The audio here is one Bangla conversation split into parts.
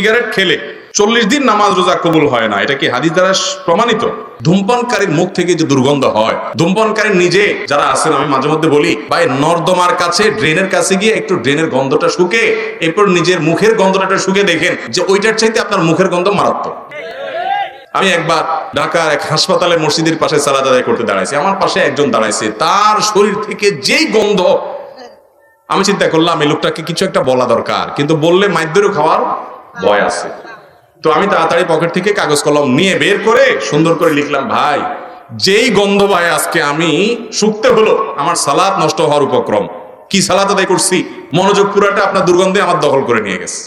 সিগারেট খেলে 40 দিন নামাজ রোজা কবুল হয় না, এটা কি হাদিস দ্বারা প্রমাণিত? ধূমপানকারীর মুখ থেকে যে দুর্গন্ধ হয়, ধূমপানকারী নিজে যারা আছেন, আমি মাঝে মধ্যে বলি ভাই, নর্দমার কাছে ড্রেনের কাছে গিয়ে একটু ড্রেনের গন্ধটা শুকে এরপর নিজের মুখের গন্ধটা শুকে দেখেন যে ওইটার চাইতে আপনার মুখের গন্ধ মারাত্মক। আমি একবার ঢাকার এক হাসপাতালে মসজিদের পাশে সালাত আদায় করতে দাঁড়াইছি, আমার পাশে একজন দাঁড়াইছে, তার শরীর থেকে যেই গন্ধ, আমি চিন্তা করলাম এই লোকটাকে কিছু একটা বলা দরকার, কিন্তু বললে মাইদ্যরও খাওয়ার ভয় আছে। তো আমি তাড়াতাড়ি পকেট থেকে কাগজ কলম নিয়ে বের করে সুন্দর করে লিখলাম, ভাই যেই গন্ধ ভাই আজকে আমি শুকতে হলো, আমার সালাত নষ্ট হওয়ার উপক্রম। কি সালাত আদায় করছি, মনোযোগ পুরাটা আপনার দুর্গন্ধে আমার দখল করে নিয়ে গেছে।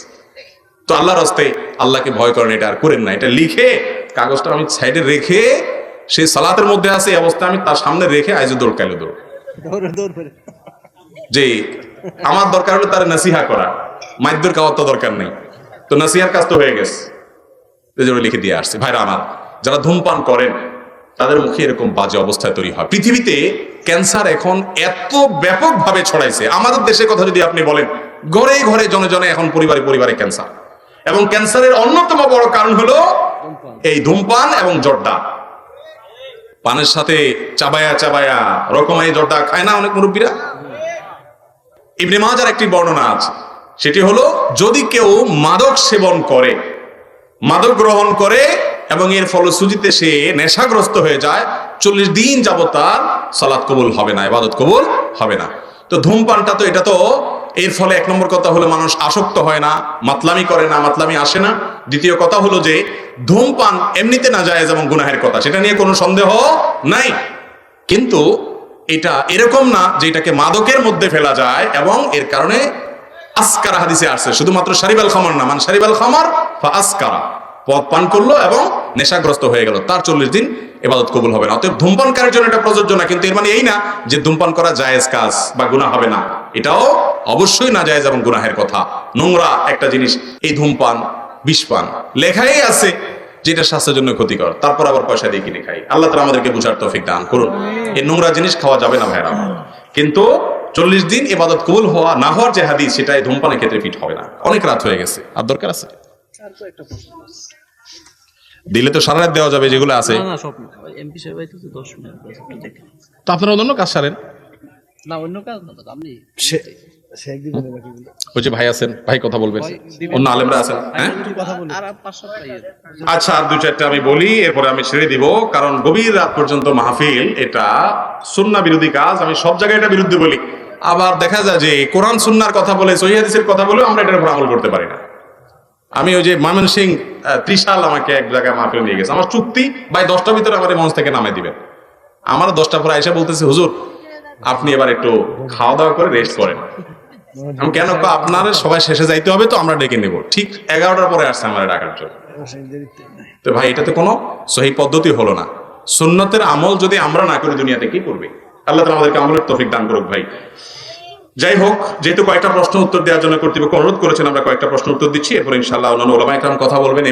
তো আল্লাহর রাস্তায় আল্লাহকে ভয় করেন, এটা আর করেন না। এটা লিখে কাগজটা আমি সাইডে রেখে, সেই সালাতের মধ্যে আছে এই অবস্থা, আমি তার সামনে রেখে আইজো দৌড় কাইলো দৌড়, যে আমার দরকার হলো তার নাসিহা করা, মাইদ্যর খাওয়ার তো দরকার নেই। তো নাসিহার কাজ তো হয়ে গেছে, লিখে দিয়ে আসছে। ভাইরা আমার, যারা ধূমপান করেন তাদের মুখে এরকম বাজে অবস্থায় তৈরি হয়। পৃথিবীতে ক্যান্সার এখন এত ব্যাপকভাবে ছড়াইছে, আমাদের দেশের কথা যদি আপনি বলেন, ঘরে ঘরে জনে জনে এখন পরিবারে পরিবারে ক্যান্সার। এবং ক্যান্সারের অন্যতম বড় কারণ হলো এই ধূমপান এবং জর্দা। পানের সাথে চাবায়া চাবায়া রকমারি জর্দা খায় না অনেক মুরব্বীরা? ইবনে মাজার একটি বর্ণনা আছে, সেটি হলো যদি কেউ মাদক সেবন করে, মাদক গ্রহণ করে এবং এর ফলশ্রুতিতে সে নেশাগ্রস্ত হয়ে যায়, 40 দিন যাবত তার সালাত কবুল হবে না, ইবাদত কবুল হবে না। তো ধূমপানটা তো, এটা তো এর ফলে এক নম্বর কথা হলো মানুষ আসক্ত হয় না, মাতলামি করে না, মাতলামি আসে না। দ্বিতীয় কথা হলো যে ধূমপান এমনিতে নাজায়েজ এবং গুনাহের কথা, সেটা নিয়ে কোনো সন্দেহ নাই। কিন্তু এটা এরকম না যে এটাকে মাদকের মধ্যে ফেলা যায়, এবং এর কারণে আসকারা হাদিসে আসছে, শুধুমাত্র শারিবাল খামার না, মান শারিবাল খামার ফা আসকারা, পদ পান করলো এবং নেশাগ্রস্ত হয়ে গেল, তার 40 দিন ইবাদত কবুল হবে না। অতএব ধূমপানকারীর জন্য এটা প্রযোজ্য না, কিন্তু এর মানে এই না যে ধূমপান করা জায়েজ কাজ বা গুনাহ হবে না, এটাও অবশ্যই না জায়েজ এবং গুনাহের কথা। নোংরা একটা জিনিস এই ধূমপান, বিষপান, লেখাই আছে যেটা স্বাস্থ্যের জন্য ক্ষতিকর, তারপর আবার পয়সা দিয়ে কিনে খাই। আল্লাহ তাআলা আমাদেরকে বুঝার তৌফিক দান করুন। এই নোংরা জিনিস খাওয়া যাবে না ভাইরা। কিন্তু 40 দিন ইবাদত কবুল হওয়া না হওয়ার যে হাদিস, সেটা এই ধূমপানের ক্ষেত্রে ফিট হবে না। অনেক রাত হয়ে গেছে, আর দরকার আছে দিলে তো সারা রাত দেওয়া যাবে যেগুলো আছে। তো আপনারা অন্য কাজ সারেন না, অন্য কাজ না, আপনি ওই যে ভাই আছেন, ভাই কথা বলবেন, অন্য আলেমরা আছেন। হ্যাঁ আচ্ছা, আর 2-4টা আমি বলি, এরপরে আমি ছেড়ে দিব, কারণ গভীর রাত পর্যন্ত মাহফিল, এটা সুন্নাহ বিরোধী কাজ। আমি সব জায়গায় এটা বিরুদ্ধে বলি, আবার দেখা যায় যে কোরআন সুন্নাহর কথা বলে, সহিহ হাদিসের কথা বলেও আমরা এটার উপর আমল করতে পারি না। আমি ওই যে ময়মনসিংহ ত্রিশাল আমাকে এক জায়গায় মাহফিল নিয়ে গেছে, আমার চুক্তি ভাই 10টার ভিতরে আমার মঞ্চ থেকে নামাই দিবেন। আমার 10টা পরে আইসা বলতেছে, হুজুর আপনি এবার একটু খাওয়া দাওয়া করে রেস্ট করেন। আমি কেন, আপনার সবাই শেষে যাইতে হবে, তো আমরা ডেকে নেব। ঠিক 11টার পরে আসছে আমার ডাকার জন্য। তো ভাই, এটাতে কোনো সহি পদ্ধতি হলো না। সুন্নতের আমল যদি আমরা না করি, দুনিয়াতে কি করবে? আল্লাহ তাআলা আমাদেরকে আমলের তৌফিক দান করুক। ভাই যাই হোক, যেহেতু কয়েকটা প্রশ্ন উত্তর দেওয়ার জন্য কর্তৃপক্ষ অনুরোধ করেছেন, আমরা কয়েকটা প্রশ্ন উত্তর দিচ্ছি, এরপর ইনশাআল্লাহ অন্যান্য উলামায়ে কেরাম কথা বলবেন।